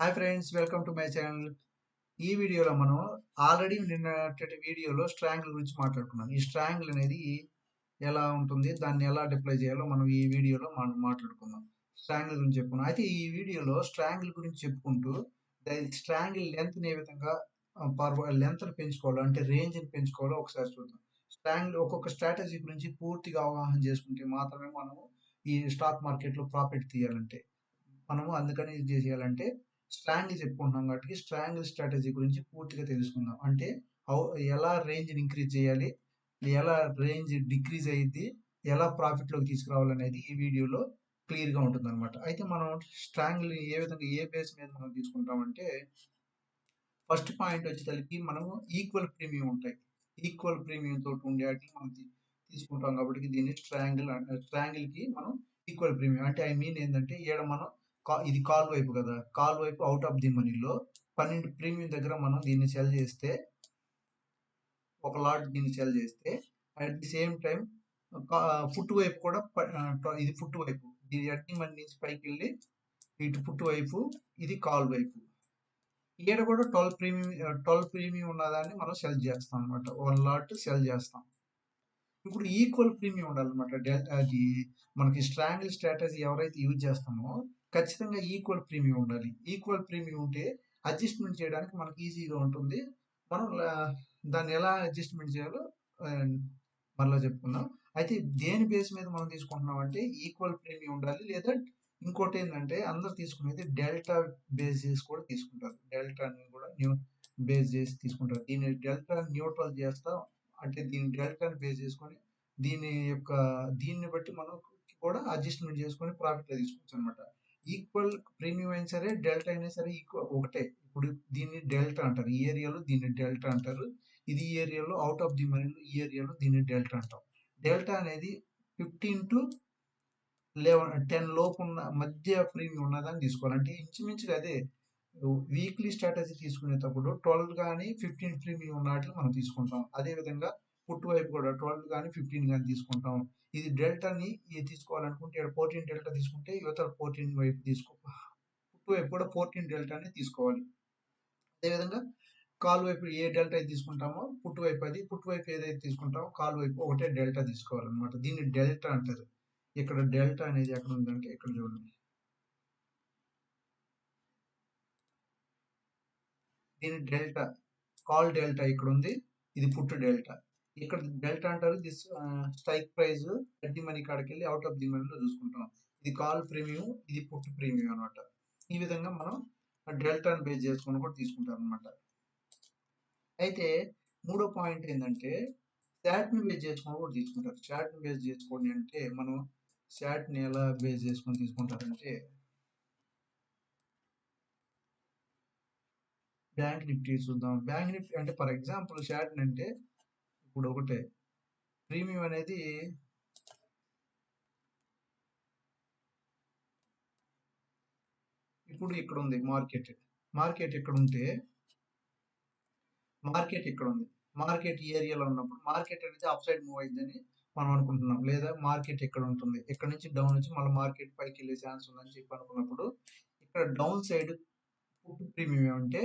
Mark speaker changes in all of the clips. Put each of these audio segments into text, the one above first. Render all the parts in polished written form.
Speaker 1: Hi friends, welcome to my channel. ఈ వీడియోలో మనం ఆల్రెడీ నిన్నటి వీడియోలో స్ట్రాంగిల్ గురించి మాట్లాడుకున్నాం. ఈ స్ట్రాంగిల్ అనేది ఎలా ఉంటుంది, దాన్ని ఎలా డిప్లై చేయాలో మనం ఈ వీడియోలో మనం మాట్లాడుకుందాం. స్ట్రాంగిల్ గురించి చెప్పుకున్నాం. అయితే ఈ వీడియోలో స్ట్రాంగిల్ గురించి చెప్పుకుంటూ స్ట్రాంగిల్ లెంత్ని ఏ విధంగా లెంత్ని పెంచుకోవాలో, అంటే రేంజ్ని పెంచుకోవాలో ఒకసారి చూద్దాం. స్ట్రాంగిల్ ఒక్కొక్క స్ట్రాటజీ గురించి పూర్తిగా అవగాహన చేసుకుంటే మాత్రమే మనము ఈ స్టాక్ మార్కెట్లో ప్రాఫిట్ తీయాలంటే మనము అందుకని ఇది చేయాలంటే స్ట్రాంగిల్ చెప్పుకుంటున్నాం కాబట్టి స్ట్రాంగిల్ స్ట్రాటజీ గురించి పూర్తిగా తెలుసుకుందాం. అంటే హౌ ఎలా రేంజ్ని ఇంక్రీజ్ చేయాలి, ఎలా రేంజ్ డిక్రీజ్ అయ్యిద్ది, ఎలా ప్రాఫిట్లోకి తీసుకురావాలనేది ఈ వీడియోలో క్లియర్గా ఉంటుంది అనమాట. అయితే మనం స్ట్రాంగిల్ ఏ విధంగా ఏ బేస్ మీద మనం తీసుకుంటామంటే ఫస్ట్ పాయింట్ వచ్చేసరికి మనము ఈక్వల్ ప్రీమియం ఉంటాయి. ఈక్వల్ ప్రీమియం తోటి ఉండే వాటిని మనం తీసుకుంటాం కాబట్టి దీన్ని స్ట్రాంగిల్కి మనం ఈక్వల్ ప్రీమియం అంటే ఐ మీన్ ఏంటంటే ఈడ మనం ఇది కాల్ వైపు కదా, కాల్ వైపు అవుట్ ఆఫ్ ది మనీలో 12 ప్రీమియం దగ్గర మనం దీన్ని సెల్ చేస్తే, ఒక లాట్ దీన్ని సెల్ చేస్తే at the same time foot వైపు కూడా ఇది ఫుట్ వైపు, దీని ఎడ్డింగ్ మనీ నుంచి పైకి వెళ్ళి ఇటు ఫుట్ వైపు, ఇది కాల్ వైపు. ఈడ కూడా 12 ప్రీమియం ఉన్నదాన్ని మనం సెల్ చేస్తాం అనమాట. 1 లాట్ సెల్ చేస్తాం. ఇప్పుడు ఈక్వల్ ప్రీమియం ఉండాలన్నమాట. అది మనకి స్ట్రాంగిల్ స్ట్రాటజీ ఎవరైతే యూజ్ చేస్తామో ఖచ్చితంగా ఈక్వల్ ప్రీమియం ఉండాలి. ఈక్వల్ ప్రీమియం ఉంటే అడ్జస్ట్మెంట్ చేయడానికి మనకి ఈజీగా ఉంటుంది. మనం దాన్ని ఎలా అడ్జస్ట్మెంట్ చేయాలో ఆ, మళ్ళీ చెప్పుకుందాం. అయితే దేని బేస్ మీద మనం తీసుకుంటున్నాం అంటే ఈక్వల్ ప్రీమియం ఉండాలి, లేదా ఇంకోటి ఏంటంటే అందరు తీసుకునేది డెల్టా బేస్ చేసి కూడా తీసుకుంటారు. డెల్టాని కూడా బేస్ చేసి తీసుకుంటారు. దీన్ని డెల్టా న్యూట్రల్ చేస్తా, అంటే దీని డెల్టాని బేస్ చేసుకొని దీన్ని బట్టి మనం కూడా అడ్జస్ట్మెంట్ చేసుకొని ప్రాఫిట్ తీసుకోవచ్చు అనమాట. ఈక్వల్ ప్రీమియం అయినా సరే డెల్టా అయినా సరే ఈక్వల్ ఒకటే. ఇప్పుడు దీన్ని డెల్టా అంటారు, ఈ ఏరియాలో దీన్ని డెల్టా అంటారు. ఇది ఈ ఏరియాలో అవుట్ ఆఫ్ ది మనీలో ఈ ఏరియాలో దీన్ని డెల్టా అంటాం. డెల్టా అనేది 15 to 10 లోపు ఉన్న మధ్య ప్రీమియం ఉన్నదాన్ని తీసుకోవాలి. అంటే ఇంచుమించుగా అదే వీక్లీ స్ట్రాటజీ తీసుకునేటప్పుడు 12 కానీ 15 ప్రీమియం ఉన్న వాటిని మనం తీసుకుంటాం. అదేవిధంగా పుట్టు వైపు కూడా 12 కానీ 15 కానీ తీసుకుంటాం. ఇది డెల్టాని తీసుకోవాలనుకుంటే ఇక్కడ 14 డెల్టా తీసుకుంటే యువతల 14 వైపు పుట్టు వైపు కూడా 14 డెల్టాని తీసుకోవాలి. అదేవిధంగా కాలు వైపు ఏ డెల్టా అయితే తీసుకుంటామో పుట్టు వైపు పుట్టు వైపు ఏదైతే తీసుకుంటామో కాలు వైపు ఒకటే డెల్టా తీసుకోవాలన్నమాట. దీన్ని డెల్టా అంటారు. ఇక్కడ డెల్టా అనేది ఎక్కడ ఉందంటే ఇక్కడ చూడండి, దీని డెల్టా కాల్ డెల్టా ఇక్కడ ఉంది, ఇది పుట్ డెల్టా. ఇక్కడ డెల్టా అంటారు. This strike price at the money కాడికి వెళ్ళి అవుట్ ఆఫ్ ది మనీలో చూసుకుంటాం. ఇది కాల్ ప్రీమియం, ఇది పుట్ ప్రీమియం అనమాట. ఈ విధంగా మనం డెల్టాను బేస్ చేసుకొని కూడా తీసుకుంటాం అనమాట. అయితే మూడో పాయింట్ ఏంటంటే శాట్ని బేస్ చేసుకొని కూడా తీసుకుంటారు. శాట్ని బేస్ చేసుకోండి అంటే మనం శాట్ని ఎలా బేస్ చేసుకొని తీసుకుంటారంటే బ్యాంక్ నిఫ్టీ చూద్దాం. బ్యాంక్ నిఫ్టీ అంటే ఫర్ ఎగ్జాంపుల్ శాట్ని అంటే ఇప్పుడు ఒకటే ప్రీమియం అనేది ఇప్పుడు ఇక్కడ ఉంది. మార్కెట్ ఇక్కడ ఉంటే మార్కెట్ ఇక్కడ ఉంది. మార్కెట్ ఈ ఏరియాలో ఉన్నప్పుడు మార్కెట్ అనేది అప్ సైడ్ మూవ్ అయిందని మనం అనుకుంటున్నాం. లేదా మార్కెట్ ఇక్కడ ఉంటుంది, ఇక్కడ నుంచి డౌన్ వచ్చి మళ్ళీ మార్కెట్ పైకి వెళ్ళే ఛాన్స్ ఉందని చెప్పి అనుకున్నప్పుడు ఇక్కడ డౌన్ సైడ్ పుట్ ప్రీమియం అంటే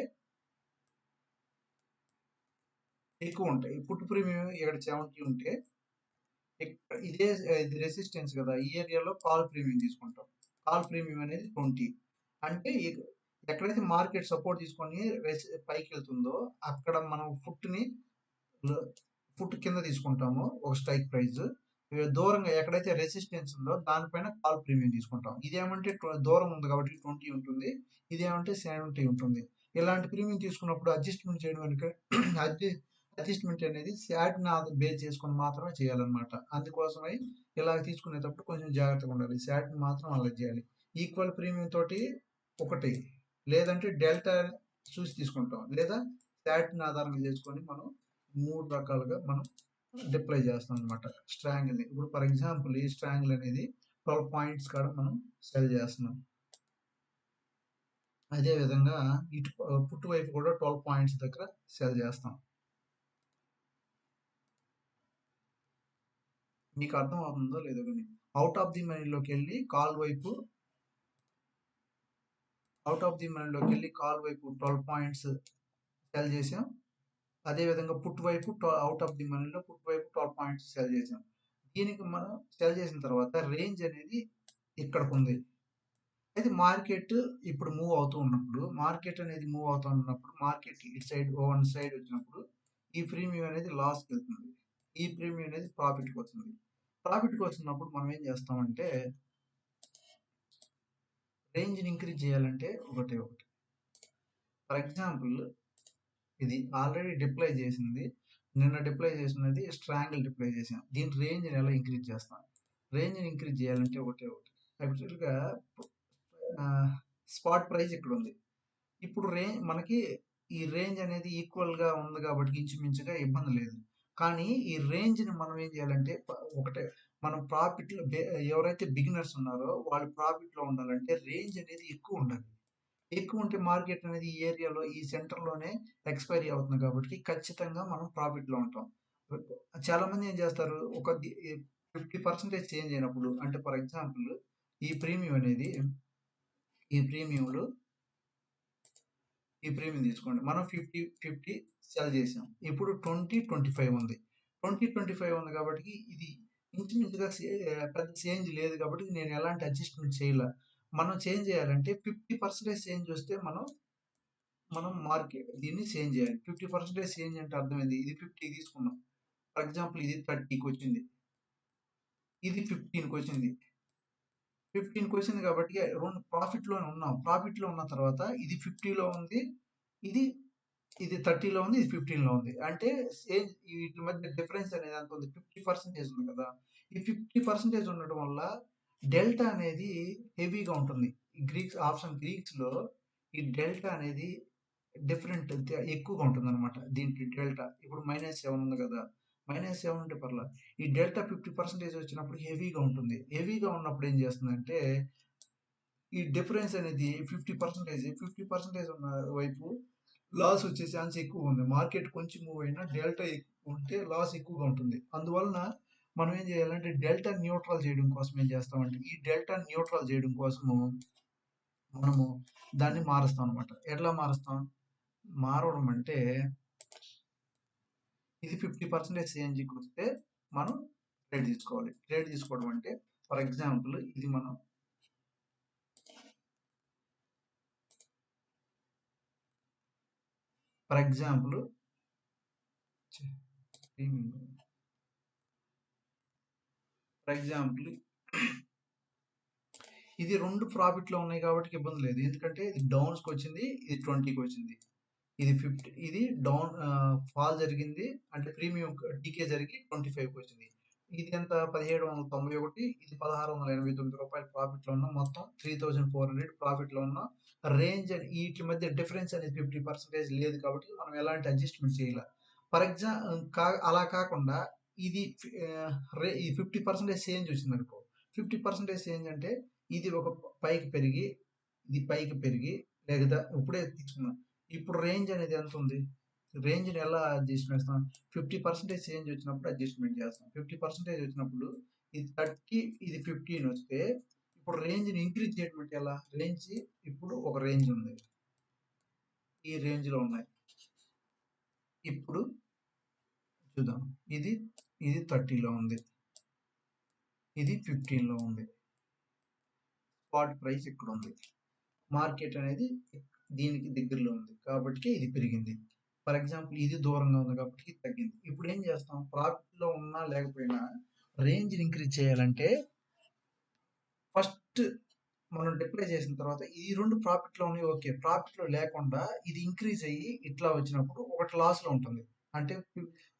Speaker 1: ఎక్కువ ఉంటాయి. పుట్ ప్రీమియం ఇక్కడ 70 ఉంటే ఇదే ఇది రెసిస్టెన్స్ కదా, ఈ ఏరియాలో కాల్ ప్రీమియం తీసుకుంటాం. కాల్ ప్రీమియం అనేది 20. అంటే ఎక్కడైతే మార్కెట్ సపోర్ట్ తీసుకొని పైకి వెళ్తుందో అక్కడ మనం ఫుట్ కింద తీసుకుంటాము ఒక స్ట్రైక్ ప్రైస్. దూరంగా ఎక్కడైతే రెసిస్టెన్స్ ఉందో దానిపైన కాల్ ప్రీమియం తీసుకుంటాం. ఇదేమంటే దూరం ఉంది కాబట్టి 20 ఉంటుంది, ఇదేమంటే 70 ఉంటుంది. ఇలాంటి ప్రీమియం తీసుకున్నప్పుడు అడ్జస్ట్మెంట్ చేయడం అడ్జస్ట్మెంట్ అనేది శాట్ని బేస్ చేసుకొని మాత్రమే చేయాలన్నమాట. అందుకోసమై ఇలా తీసుకునేటప్పుడు కొంచెం జాగ్రత్తగా ఉండాలి. శాట్ని మాత్రం అలా చేయాలి. ఈక్వల్ ప్రీమియం తోటి ఒకటి, లేదంటే డెల్టా చూసి తీసుకుంటాం, లేదా శాట్ని ఆధారంగా చేసుకొని మనం 3 రకాలుగా మనం డిప్లై చేస్తాం అనమాట స్ట్రాంగిల్ని. ఇప్పుడు ఫర్ ఎగ్జాంపుల్ ఈ స్ట్రాంగిల్ అనేది 12 పాయింట్స్ కాడ మనం సెల్ చేస్తున్నాం. అదే విధంగా ఇటు పుట్టు వైపు కూడా 12 పాయింట్స్ దగ్గర సెల్ చేస్తాం. మీకు అర్థం అవుతుందో లేదో కానీ అవుట్ ఆఫ్ ది మనీలోకి వెళ్ళి కాల్ వైపు అవుట్ ఆఫ్ ది మనీలోకి వెళ్ళి కాల్ వైపు 12 పాయింట్స్ సెల్ చేసాం. అదేవిధంగా పుట్ వైపు అవుట్ ఆఫ్ ది మనీలో పుట్ వైపు 12 పాయింట్స్ సెల్ చేసాం. దీనికి మనం సెల్ చేసిన తర్వాత రేంజ్ అనేది ఇక్కడికి ఉంది. అయితే మార్కెట్ ఇప్పుడు మూవ్ అవుతూ ఉన్నప్పుడు, మార్కెట్ అనేది మూవ్ అవుతూ ఉన్నప్పుడు, మార్కెట్ ఇటు సైడ్ వన్ సైడ్ వచ్చినప్పుడు ఈ ప్రీమియం అనేది లాస్కి వెళ్తుంది. ఈ ప్రీమియం అనేది ప్రాఫిట్కి వస్తుంది. ప్రాఫిట్కి వచ్చినప్పుడు మనం ఏం చేస్తామంటే రేంజ్ని ఇంక్రీజ్ చేయాలంటే ఒకటి. ఫర్ ఎగ్జాంపుల్ ఇది ఆల్రెడీ డిప్లై చేసింది. నిన్న డిప్లై చేసినది స్ట్రాంగిల్ డిప్లై చేసాం. దీని రేంజ్ని ఎలా ఇంక్రీజ్ చేస్తాం? రేంజ్ని ఇంక్రీజ్ చేయాలంటే ఒకటి. యాక్చువల్గా స్పాట్ ప్రైస్ ఇక్కడ ఉంది. ఇప్పుడు మనకి ఈ రేంజ్ అనేది ఈక్వల్గా ఉంది కాబట్టి ఇంచుమించుగా ఇబ్బంది లేదు. కానీ ఈ రేంజ్ని మనం ఏం చేయాలంటే ఒకటే మనం ప్రాఫిట్లో ఎవరైతే బిగినర్స్ ఉన్నారో వాళ్ళు ప్రాఫిట్లో ఉండాలంటే రేంజ్ అనేది ఎక్కువ ఉండాలి. ఎక్కువ ఉంటే మార్కెట్ అనేది ఈ ఏరియాలో ఈ సెంటర్లోనే ఎక్స్పైరీ అవుతుంది కాబట్టి ఖచ్చితంగా మనం ప్రాఫిట్లో ఉంటాం. చాలా మంది ఏం చేస్తారు, ఒక 50% చేంజ్ అయినప్పుడు, అంటే ఫర్ ఎగ్జాంపుల్ ఈ ప్రీమియం అనేది ఈ ప్రీమియంలో ఈ ప్రీమియం తీసుకోండి. మనం 50 సెల్ చేసాం. ఇప్పుడు 20-25 ఉంది. 20-25 ఉంది కాబట్టి ఇది ఇంచుమించుగా పెద్ద చేంజ్ లేదు కాబట్టి నేను ఎలాంటి అడ్జస్ట్మెంట్ చేయలే. మనం చేంజ్ చేయాలంటే 50% చేంజ్ వస్తే మనం మార్కెట్ దీన్ని చేంజ్ చేయాలి. 50% చేంజ్ అంటే అర్థమైంది. ఇది 50 తీసుకున్నాం. ఫర్ ఎగ్జాంపుల్ ఇది 30కి వచ్చింది. ఇది 15కి వచ్చింది. 15కి వచ్చింది కాబట్టి రెండు ప్రాఫిట్లోనే ఉన్నాం. ప్రాఫిట్లో ఉన్న తర్వాత ఇది 50లో ఉంది. ఇది 30లో ఉంది. ఇది 15లో ఉంది. అంటే సేమ్ వీటి మధ్య డిఫరెన్స్ అనేది ఎంత ఉంది? 50% ఉంది కదా! ఈ 50% ఉండడం వల్ల డెల్టా అనేది హెవీగా ఉంటుంది. గ్రీక్స్‌లో ఈ డెల్టా అనేది డిఫరెంట్ ఎక్కువగా ఉంటుందన్నమాట. దీనికి డెల్టా ఇప్పుడు -7 ఉంది కదా! -7 ఉంటే పర్లా. ఈ డెల్టా 50% వచ్చినప్పుడు హెవీగా ఉంటుంది. హెవీగా ఉన్నప్పుడు ఏం చేస్తుందంటే ఈ డిఫరెన్స్ అనేది 50% ఉన్న వైపు లాస్ వచ్చే ఛాన్స్ ఎక్కువ ఉంది. మార్కెట్ కొంచెం మూవ్ అయినా డెల్టా ఎక్కువ ఉంటే లాస్ ఎక్కువగా ఉంటుంది. అందువలన మనం ఏం చేయాలంటే డెల్టా న్యూట్రల్ చేయడం కోసం ఏం చేస్తామంటే ఈ డెల్టా న్యూట్రల్ చేయడం కోసము మనము దాన్ని మారుస్తాం అనమాట. ఎట్లా మారుస్తాం? మారడం అంటే ఇది 50% చేంజ్కి వస్తే మనం ట్రేడ్ తీసుకోవాలి. ట్రేడ్ తీసుకోవడం అంటే ఫర్ ఎగ్జాంపుల్ ఇది మనం ఫర్ ఎగ్జాంపుల్ ఇది రెండు ప్రాఫిట్లో ఉన్నాయి కాబట్టి ఇబ్బంది లేదు. ఎందుకంటే ఇది డౌన్స్కి వచ్చింది, ఇది 20కి వచ్చింది. ఇది 50, ఇది డౌన్ ఫాల్ జరిగింది అంటే ప్రీమియం డీకే జరిగి 25కి వచ్చింది. ఇది ఎంత 1791, ఇది 1689 రూపాయలు ప్రాఫిట్లో ఉన్న మొత్తం 3400 ప్రాఫిట్లో ఉన్న రేంజ్ వీటి మధ్య డిఫరెన్స్ అనేది 50% లేదు కాబట్టి మనం ఎలాంటి అడ్జస్ట్మెంట్ చేయాలి. ఫర్ అలా కాకుండా ఇది ఈ 50% చేంజ్ వచ్చింది అనుకో. 50% చేంజ్ అంటే ఇది ఒక పైకి పెరిగి ఇది పైకి పెరిగి లేదా ఇప్పుడే తీసుకున్నాం. ఇప్పుడు రేంజ్ అనేది ఎంత ఉంది? రేంజ్ని ఎలా అడ్జస్ట్మెంట్ చేస్తాం? 50% చేంజ్ వచ్చినప్పుడు అడ్జస్ట్మెంట్ చేస్తాం. 50% వచ్చినప్పుడు ఇది 30, ఇది 15 వస్తే ఇప్పుడు రేంజ్ని ఇంక్రీజ్ చేయడం ఎలా? రేంజ్ ఇప్పుడు ఒక రేంజ్ ఉంది. ఈ రేంజ్లో ఉన్నాయి. ఇప్పుడు చూద్దాం. ఇది 30లో ఉంది. ఇది 15లో ఉంది. స్పాట్ ప్రైస్ ఇక్కడ ఉంది. మార్కెట్ అనేది దీనికి దగ్గరలో ఉంది కాబట్టి ఇది పెరిగింది. ఫర్ ఎగ్జాంపుల్ ఇది దూరంగా ఉంది కాబట్టి ఇది తగ్గింది. ఇప్పుడు ఏం చేస్తాం? ప్రాఫిట్లో ఉన్నా లేకపోయినా రేంజ్ని ఇంక్రీజ్ చేయాలంటే ఫస్ట్ మనం డిప్లై చేసిన తర్వాత ఈ రెండు ప్రాఫిట్లో ఉన్నాయి. ఓకే, ప్రాఫిట్లో లేకుండా ఇది ఇంక్రీజ్ అయ్యి ఇట్లా వచ్చినప్పుడు ఒకటి లాస్లో ఉంటుంది. అంటే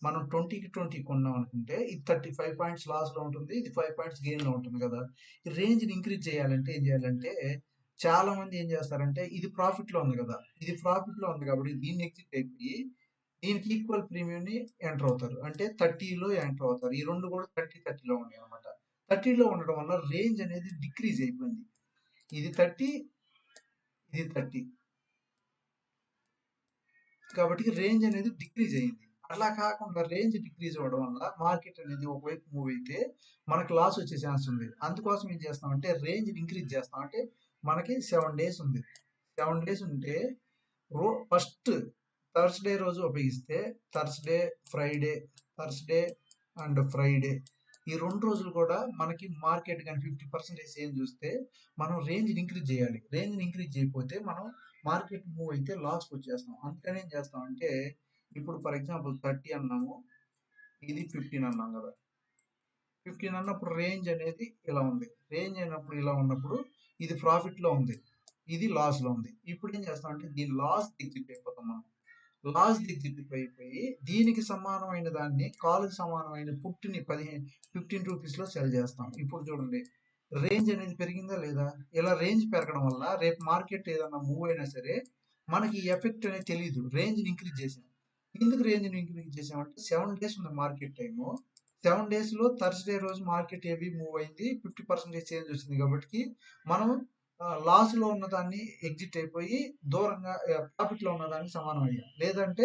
Speaker 1: మనం 20కి 20 కొన్నాం అనుకుంటే ఇది 35 పాయింట్స్ లాస్లో ఉంటుంది, ఇది 5 పాయింట్స్ గెయిన్లో ఉంటుంది కదా. ఈ రేంజ్ని ఇంక్రీజ్ చేయాలంటే ఏం చేయాలంటే చాలా మంది ఏం చేస్తారంటే ఇది ప్రాఫిట్లో ఉంది కదా, ఇది ప్రాఫిట్లో ఉంది కాబట్టి దీన్ని ఎగ్జిట్ అయిపోయి దీనికి ఈక్వల్ ప్రీమియంని ఎంటర్ అవుతారు. అంటే 30లో ఎంటర్ అవుతారు. ఈ రెండు కూడా 30లో ఉన్నాయి అనమాట. 30లో ఉండడం వల్ల రేంజ్ అనేది డిక్రీజ్ అయిపోయింది. ఇది 30, ఇది 30 కాబట్టి రేంజ్ అనేది డిక్రీజ్ అయింది. అలా కాకుండా రేంజ్ డిక్రీజ్ అవ్వడం వల్ల మార్కెట్ అనేది ఒకవైపు మూవ్ అయితే మనకు లాస్ వచ్చే ఛాన్స్ ఉంది. అందుకోసం ఏం చేస్తామంటే రేంజ్ ఇంక్రీజ్ చేస్తాం. అంటే మనకి 7 డేస్ ఉంది. 7 డేస్ ఉంటే ఫస్ట్ థర్స్‌డే రోజు ఉపయోగిస్తే Thursday, Friday, Thursday and Friday ఈ 2 రోజులు కూడా మనకి మార్కెట్ గాని 50% చేంజ్ చూస్తే మనం రేంజ్‌ని ఇంక్రీజ్ చేయాలి. రేంజ్‌ని ఇంక్రీజ్ చేయకపోతే మనం మార్కెట్ మూవ్ అయితే లాస్‌కొచ్చేస్తాం. అందుకని ఏం చేస్తామంటే ఇప్పుడు ఫర్ ఎగ్జాంపుల్ 30 అన్నాము. ఇది 15 అన్నాం కదా! 15 అన్నప్పుడు రేంజ్ అనేది ఇలా ఉంది. రేంజ్ అయినప్పుడు ఇలా ఉన్నప్పుడు ఇది ప్రాఫిట్‌లో ఉంది. ఇది లాస్‌లో ఉంది. ఇప్పుడు ఏం చేస్తామంటే దీని లాస్ ఎగ్జిట్ అయిపోతాం మనం. లాస్ ఎగ్జిట్ అయిపోయి దీనికి సమానమైన దాన్ని కాలుకి సమానమైన పుట్టిని 15 రూపీస్‌లో సెల్ చేస్తాం. ఇప్పుడు చూడండి రేంజ్ అనేది పెరిగిందా లేదా? ఇలా రేంజ్ పెరగడం వల్ల రేపు మార్కెట్ ఏదన్నా మూవ్ అయినా సరే మనకి ఈ ఎఫెక్ట్ అనేది తెలీదు. రేంజ్‌ని ఇంక్రీజ్ చేసాం. ఎందుకు రేంజ్‌ని ఇంక్రీజ్ చేసామంటే 7 డేస్ ఉంది మార్కెట్ టైము. 7 డేస్‌లో థర్స్‌డే రోజు మార్కెట్ హెవీ మూవ్ అయింది. 50% చేంజ్ వచ్చింది కాబట్టి మనం లాస్‌లో ఉన్నదాన్ని ఎగ్జిట్ అయిపోయి దూరంగా ప్రాఫిట్‌లో ఉన్నదానికి సమానం అయ్యాం. లేదంటే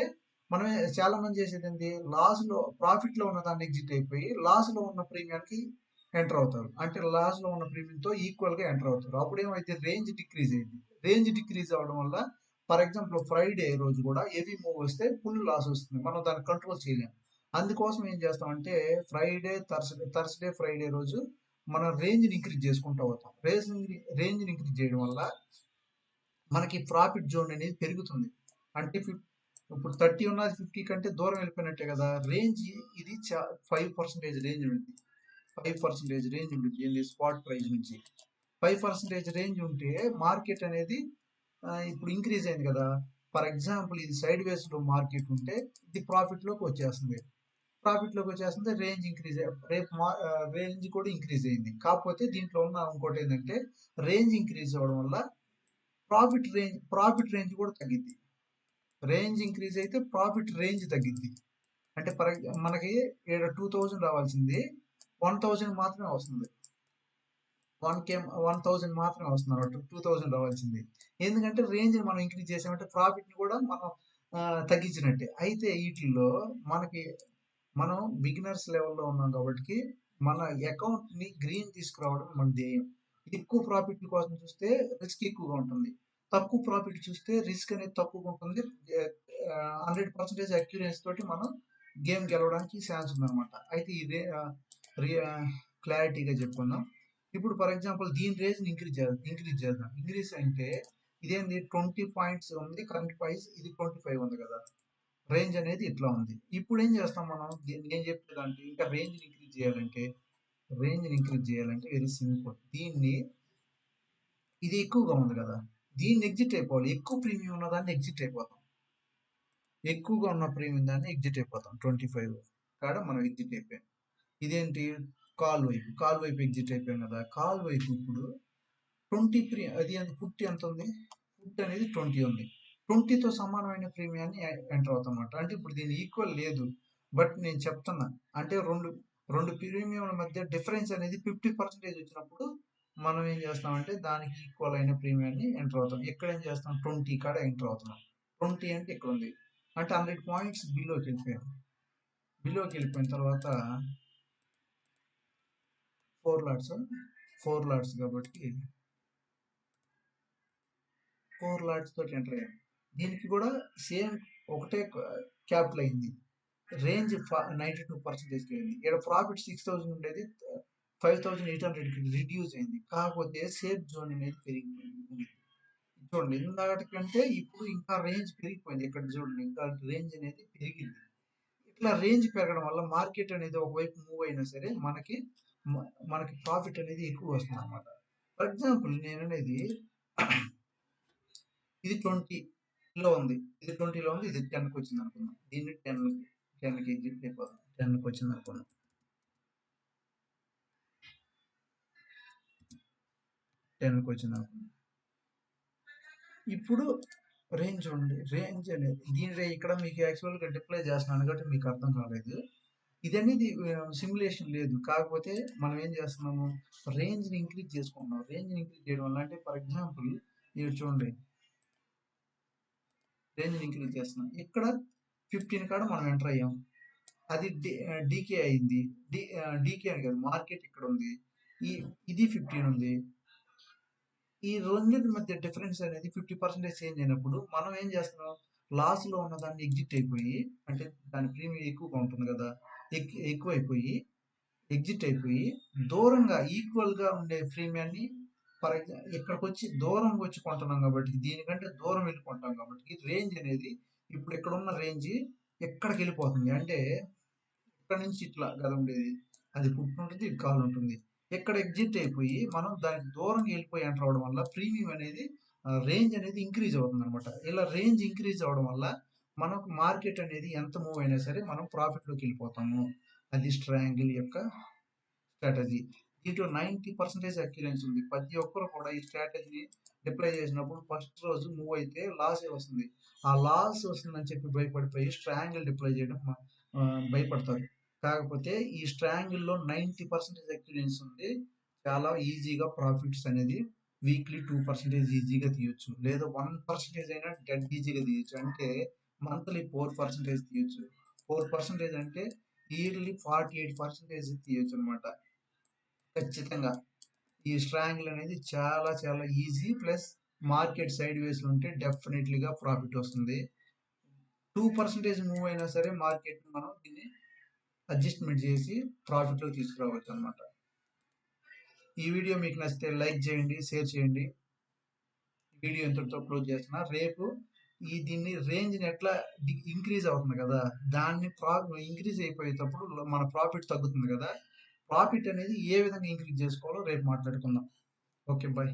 Speaker 1: మనం చాలా మంది చేసేదేంటి లాస్‌లో ప్రాఫిట్‌లో ఉన్నదాన్ని ఎగ్జిట్ అయిపోయి లాస్‌లో ఉన్న ప్రీమియంకి ఎంటర్ అవుతారు. అంటే లాస్‌లో ఉన్న ప్రీమియంతో ఈక్వల్‌గా ఎంటర్ అవుతారు. అప్పుడేమైతే రేంజ్ డిక్రీజ్ అయింది. రేంజ్ డిక్రీజ్ అవ్వడం వల్ల ఫర్ ఎగ్జాంపుల్ ఫ్రైడే రోజు కూడా హెవీ మూవ్ వస్తే ఫుల్ లాస్ వస్తుంది. మనం దాన్ని కంట్రోల్ చేయలేం. అందుకోసం ఏం చేస్తామంటే ఫ్రైడే, థర్స్‌డే, ఫ్రైడే రోజు మనం రేంజ్‌ని ఇంక్రీజ్ చేసుకుంటూ పోతాం. రేంజ్‌ని ఇంక్రీజ్ చేయడం వల్ల మనకి ప్రాఫిట్ జోన్ అనేది పెరుగుతుంది. అంటే ఇప్పుడు 30 ఉన్నది 50 కంటే దూరం వెళ్ళిపోయినట్టే కదా! రేంజ్ ఇది 5% రేంజ్ ఉంది. 5% రేంజ్ ఉంటుంది. ఏంది స్పాట్ ప్రైస్ నుంచి. 5% రేంజ్ ఉంటే మార్కెట్ అనేది ఇప్పుడు ఇంక్రీజ్ అయింది కదా! ఫర్ ఎగ్జాంపుల్ ఇది సైడ్ వేస్‌లో మార్కెట్ ఉంటే ఇది ప్రాఫిట్‌లోకి వచ్చేస్తుంది. ప్రాఫిట్‌లోకి వచ్చేస్తుంది రేంజ్ ఇంక్రీజ్ రేంజ్ కూడా ఇంక్రీజ్ అయింది. కాకపోతే దీంట్లో ఉన్న ఇంకోటి ఏంటంటే రేంజ్ ఇంక్రీజ్ అవ్వడం వల్ల ప్రాఫిట్ రేంజ్ కూడా తగ్గిద్ది. రేంజ్ ఇంక్రీజ్ అయితే ప్రాఫిట్ రేంజ్ తగ్గిద్ది. అంటే మనకి ఈడ 2000 రావాల్సింది 1000 మాత్రమే వస్తుంది. 1000 మాత్రమే వస్తుంది అన్నమాట. 2000 రావాల్సింది. ఎందుకంటే రేంజ్‌ని మనం ఇంక్రీజ్ చేసామంటే ప్రాఫిట్‌ని కూడా మనం తగ్గించినట్టే. అయితే ఈటిల్లో మనకి మనం బిగినర్స్ లెవెల్‌లో ఉన్నాం కాబట్టి మన అకౌంట్‌ని గ్రీన్ తీసుకురావడం మన ధ్యేయం. ఎక్కువ ప్రాఫిట్ కోసం చూస్తే రిస్క్ ఎక్కువగా ఉంటుంది. తక్కువ ప్రాఫిట్ చూస్తే రిస్క్ అనేది తక్కువగా ఉంటుంది. 100% అక్యురెన్సీ తోటి మనం గేమ్ గెలవడానికి ఛాన్స్ ఉందన్నమాట. అయితే ఇదే క్లారిటీగా చెప్పుకుందాం. ఇప్పుడు ఫర్ ఎగ్జాంపుల్ దీని రేంజ్‌ని ఇంక్రీజ్ చేద్దాం. ఇంక్రీజ్ అంటే ఇదేంది 20 పాయింట్స్ ఉంది. కరెంట్ ప్రైస్ ఇది 25 ఉంది కదా! రేంజ్ అనేది ఇట్లా ఉంది. ఇప్పుడు ఏం చేస్తాం మనం నేను చెప్పేదంటే ఇంకా రేంజ్‌ని ఇంక్రీజ్ చేయాలంటే వెరీ సింపుల్. ఇది ఎక్కువగా ఉంది కదా! దీన్ని ఎగ్జిట్ అయిపోవాలి. ఎక్కువ ప్రీమియం ఉన్న దాన్ని ఎగ్జిట్ అయిపోతాం. ఎక్కువగా ఉన్న ప్రీమియం దాన్ని ఎగ్జిట్ అయిపోతాం. 25 కాడ మనం ఎగ్జిట్ అయిపోయాం. ఇదేంటి కాల్ వైపు ఎగ్జిట్ అయిపోయాం కదా! కాల్ వైపు ఇప్పుడు 20 అది పుట్ ఎంత ఉంది? పుట్ అనేది 20 ఉంది. 20తో సమానమైన ప్రీమియాన్ని ఎంటర్ అవుతాం అన్నమాట. అంటే ఇప్పుడు దీని ఈక్వల్ లేదు. బట్ నేను చెప్తున్నా. అంటే రెండు ప్రీమియంల మధ్య డిఫరెన్స్ అనేది 50% వచ్చినప్పుడు మనం ఏం చేస్తామంటే దానికి ఈక్వల్ అయిన ప్రీమియాన్ని ఎంటర్ అవుతాం. ఎక్కడ ఏం చేస్తాం 20 కాడ ఎంటర్ అవుతున్నాం. 20 అంటే ఇక్కడ ఉంది. అంటే 100 పాయింట్స్ బిలోకి వెళ్ళిపోయాం. బిలోకి వెళ్ళిపోయిన తర్వాత 4 లాట్స్ కాబట్టి 4 లాట్స్ తోటి ఎంటర్ అయ్యాం. దీనికి కూడా సేమ్ ఒకటే క్యాపిటల్ అయింది. రేంజ్ 92% అయింది. ఇక్కడ ప్రాఫిట్ 6000 ఉండేది 5800కి రిడ్యూస్ అయింది. కాకపోతే సేఫ్ జోన్ అనేది పెరిగిపోయింది. చూడండి ఇందాకటికంటే ఇప్పుడు ఇంకా రేంజ్ పెరిగిపోయింది. ఇక్కడ చూడండి ఇంకా రేంజ్ అనేది పెరిగింది. ఇట్లా రేంజ్ పెరగడం వల్ల మార్కెట్ అనేది ఒకవైపు మూవ్ అయినా సరే మనకి ప్రాఫిట్ అనేది ఎక్కువ వస్తుంది అనమాట. ఫర్ ఎగ్జాంపుల్ నేను అనేది ఇది 20లో ఉంది. ఇది 20లో ఉంది. ఇది 10కి వచ్చింది అనుకుందాం. దీన్ని 10కి ఎగ్జిట్ అయిపోదాం. 10కి వచ్చింది అనుకుందాం. 10కి వచ్చింది అనుకుందాం. ఇప్పుడు రేంజ్ చూడండి. రేంజ్ అనేది ఇక్కడ మీకు యాక్చువల్‌గా డిప్లై చేస్తున్నాను కాబట్టి మీకు అర్థం కాలేదు. ఇదనేది సిమ్యులేషన్ లేదు. కాకపోతే మనం ఏం చేస్తున్నాము రేంజ్‌ని ఇంక్రీజ్ చేసుకుంటున్నాం. రేంజ్‌ని ఇంక్రీజ్ చేయడం వల్ల అంటే ఫర్ ఎగ్జాంపుల్ ఇక్కడ చూడండి. రేంజ్‌ని ఇంక్రీజ్ చేస్తున్నాం. ఇక్కడ 15 కాడ మనం ఎంటర్ అయ్యాం. అది డీకే అయింది. డీకే అని కాదు మార్కెట్ ఇక్కడ ఉంది. ఇది 15 ఉంది. ఈ రెండింటి మధ్య డిఫరెన్స్ అనేది 50% చేంజ్ అయినప్పుడు మనం ఏం చేస్తున్నాం? లాస్‌లో ఉన్న దాన్ని ఎగ్జిట్ అయిపోయి, అంటే దాని ప్రీమియం ఎక్కువగా ఉంటుంది కదా! ఎక్కువైపోయి, ఎగ్జిట్ అయిపోయి, దూరంగా ఈక్వల్‌గా ఉండే ప్రీమియాన్ని ఇక్కడికొచ్చి దూరంగా వచ్చి కొంటున్నాం కాబట్టి, దీనికంటే దూరం వెళ్లి కొంటాం కాబట్టి, రేంజ్ అనేది ఇప్పుడు ఇక్కడున్న రేంజ్ ఇక్కడికెళ్ళిపోతుంది. అంటే ఇక్కడ నుంచి ఇట్లా కదా ఉండేది. అది పుట్టుంటుంది, ఇది కాలుంటుంది. ఇక్కడ ఎగ్జిట్ అయిపోయి మనం దానికి దూరంగా వెళ్ళిపోయి ఎంటర్ అవ్వడం వల్ల ప్రీమియం అనేది రేంజ్ అనేది ఇంక్రీజ్ అవుతుందనమాట. ఇలా రేంజ్ ఇంక్రీజ్ అవ్వడం వల్ల మనకు మార్కెట్ అనేది ఎంత మూవ్ అయినా సరే మనం ప్రాఫిట్‌లోకి వెళ్ళిపోతాము. అది స్ట్రాంగిల్ యొక్క స్ట్రాటజీ. దీంట్లో 90% అక్యురెన్సీ ఉంది. ప్రతి ఒక్కరు కూడా ఈ స్ట్రాటజీని డిప్లై చేసినప్పుడు ఫస్ట్ రోజు మూవ్ అయితే లాసే వస్తుంది. ఆ లాస్ వస్తుందని చెప్పి భయపడిపోయి స్ట్రాంగిల్ డిప్లై చేయడం భయపడతారు. కాకపోతే ఈ స్ట్రాంగిల్‌లో 90% అక్యురెన్సీ ఉంది. చాలా ఈజీగా ప్రాఫిట్స్ అనేది వీక్లీ 2% ఈజీగా తీయొచ్చు. లేదా 1% అయినా డెడ్ ఈజీగా తీయొచ్చు. అంటే మంత్లీ 4% తీయొచ్చు. 4% అంటే ఇయర్లీ 48% తీయొచ్చనమాట. ఖచ్చితంగా. ఈ స్ట్రాంగిల్ అనేది చాలా చాలా ఈజీ. ప్లస్ మార్కెట్ సైడ్ వేస్‌లో ఉంటే డెఫినెట్‌లీగా ప్రాఫిట్ వస్తుంది. 2% మూవ్ అయినా సరే మార్కెట్‌ని మనం దీన్ని అడ్జస్ట్‌మెంట్ చేసి ప్రాఫిట్‌లోకి తీసుకురావచ్చనమాట. ఈ వీడియో మీకు నచ్చితే లైక్ చేయండి, షేర్ చేయండి. వీడియో ఇంతటితో క్లోజ్ చేస్తున్నా. రేపు దీన్ని రేంజ్‌ని ఎట్లా ఇంక్రీజ్ అవుతుంది కదా! దాన్ని ఇంక్రీజ్ అయిపోయేటప్పుడు మన ప్రాఫిట్ తగ్గుతుంది కదా! ప్రాఫిట్ అనేది ఏ విధంగా ఇంక్రీజ్ చేసుకోవాలో రేపు మాట్లాడుకుందాం. ఓకే. బై.